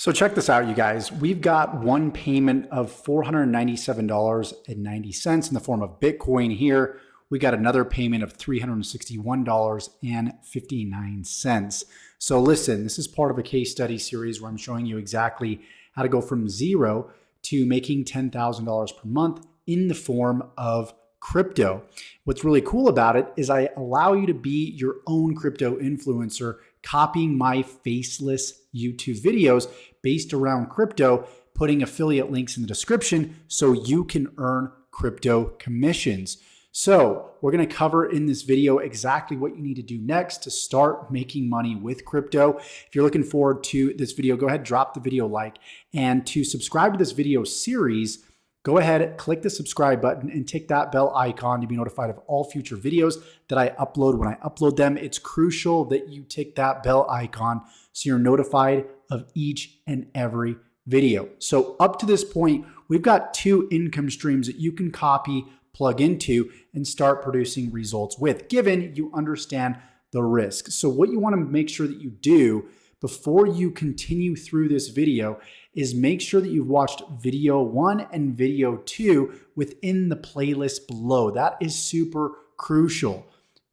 So check this out, you guys. We've got one payment of $497.90 in the form of Bitcoin here. We got another payment of $361.59. So listen, this is part of a case study series where I'm showing you exactly how to go from zero to making $10,000 per month in the form of crypto. What's really cool about it is I allow you to be your own crypto influencer, copying my faceless YouTube videos based around crypto, putting affiliate links in the description so you can earn crypto commissions. So we're going to cover in this video exactly what you need to do next to start making money with crypto. If you're looking forward to this video, go ahead, drop the video like, and to subscribe to this video series, go ahead, click the subscribe button and tick that bell icon to be notified of all future videos that I upload. When I upload them, it's crucial that you tick that bell icon so you're notified of each and every video. So up to this point, we've got two income streams that you can copy, plug into, and start producing results with, given you understand the risk. So what you want to make sure that you do before you continue through this video is make sure that you've watched video 1 and video 2 within the playlist below. That is super crucial.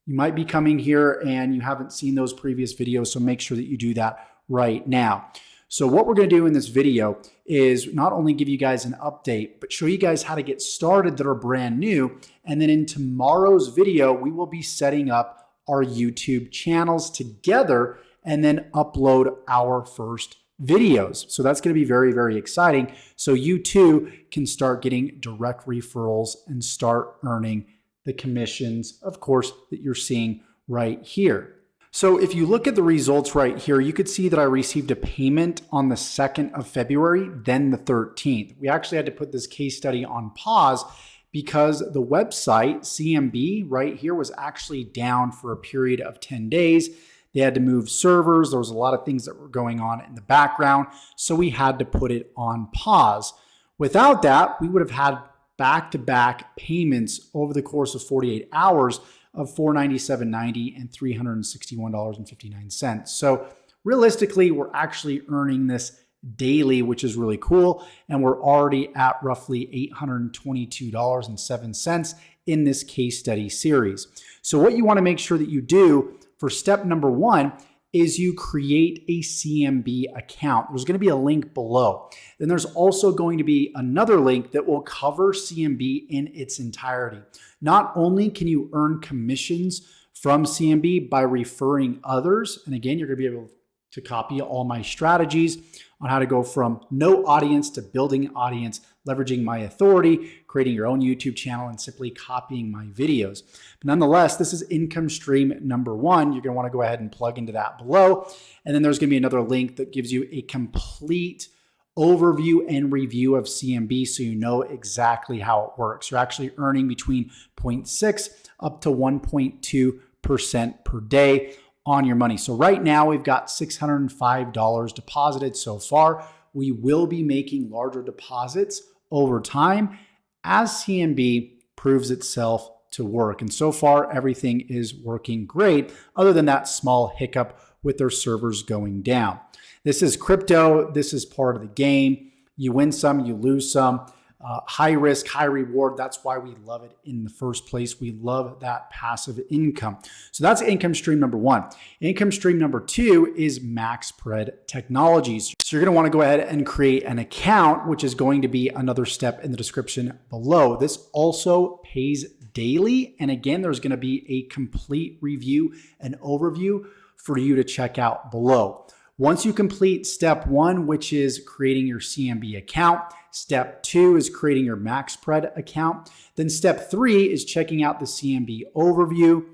You might be coming here and you haven't seen those previous videos, so make sure that you do that right now. So what we're going to do in this video is not only give you guys an update, but show you guys how to get started that are brand new. And then in tomorrow's video, we will be setting up our YouTube channels together and then upload our first videos. So that's going to be very, very exciting. So you too can start getting direct referrals and start earning the commissions, of course, that you're seeing right here. So if you look at the results right here, you could see that I received a payment on the 2nd of February, then the 13th. We actually had to put this case study on pause because the website CMB right here was actually down for a period of 10 days. They had to move servers. There was a lot of things that were going on in the background, so we had to put it on pause. Without that, we would have had back-to-back payments over the course of 48 hours of $497.90 and $361.59. So realistically, we're actually earning this daily, which is really cool. And we're already at roughly $822.07 in this case study series. So what you want to make sure that you do for step number 1 is you create a CMB account. There's going to be a link below. Then there's also going to be another link that will cover CMB in its entirety. Not only can you earn commissions from CMB by referring others, and again, you're going to be able to copy all my strategies on how to go from no audience to building an audience, leveraging my authority, creating your own YouTube channel, and simply copying my videos. But nonetheless, this is income stream number 1. You're going to want to go ahead and plug into that below. And then there's going to be another link that gives you a complete overview and review of CMB so you know exactly how it works. You're actually earning between 0.6 up to 1.2% per day on your money. So right now we've got $605 deposited so far. We will be making larger deposits over time as CMB proves itself to work. And so far, everything is working great, other than that small hiccup with their servers going down. This is crypto. This is part of the game. You win some, you lose some. High risk, high reward. That's why we love it in the first place. We love that passive income. So that's income stream number 1. Income stream number 2 is MaxSpread Technologies. So you're going to want to go ahead and create an account, which is going to be another step in the description below. This also pays daily. And again, there's going to be a complete review and overview for you to check out below. Once you complete step 1, which is creating your CMB account, step 2 is creating your MaxSpread account. Then step 3 is checking out the CMB overview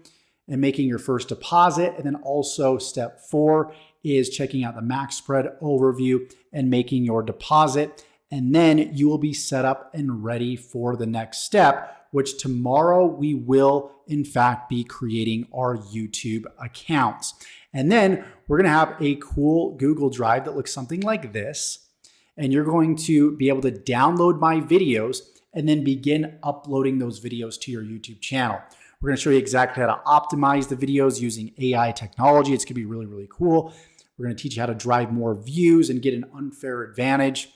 and making your first deposit. And then also step 4 is checking out the MaxSpread overview and making your deposit. And then you will be set up and ready for the next step, which tomorrow we will in fact be creating our YouTube accounts. And then we're going to have a cool Google Drive that looks something like this. And you're going to be able to download my videos and then begin uploading those videos to your YouTube channel. We're going to show you exactly how to optimize the videos using AI technology. It's going to be really, really cool. We're going to teach you how to drive more views and get an unfair advantage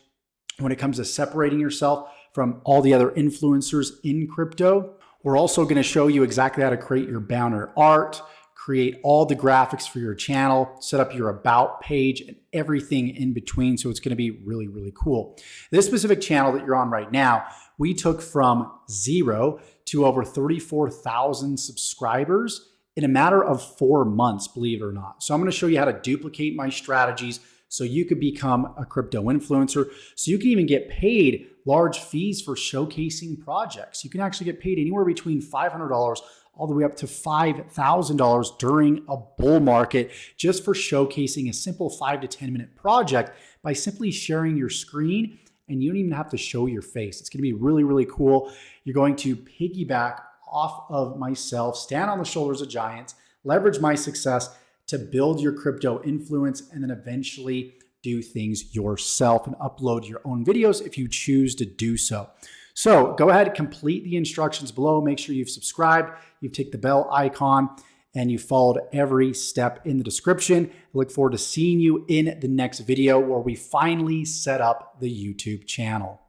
when it comes to separating yourself from all the other influencers in crypto. We're also going to show you exactly how to create your banner art, create all the graphics for your channel, set up your about page and everything in between. So it's going to be really, really cool. This specific channel that you're on right now, we took from 0 to over 34,000 subscribers in a matter of 4 months, believe it or not. So I'm going to show you how to duplicate my strategies so you could become a crypto influencer, so you can even get paid large fees for showcasing projects. You can actually get paid anywhere between $500 all the way up to $5,000 during a bull market just for showcasing a simple 5 to 10 minute project by simply sharing your screen, and you don't even have to show your face. It's going to be really, really cool. You're going to piggyback off of myself, stand on the shoulders of giants, leverage my success to build your crypto influence, and then eventually do things yourself and upload your own videos if you choose to do so. So go ahead, complete the instructions below. Make sure you've subscribed, you've ticked the bell icon, and you followed every step in the description. I look forward to seeing you in the next video where we finally set up the YouTube channel.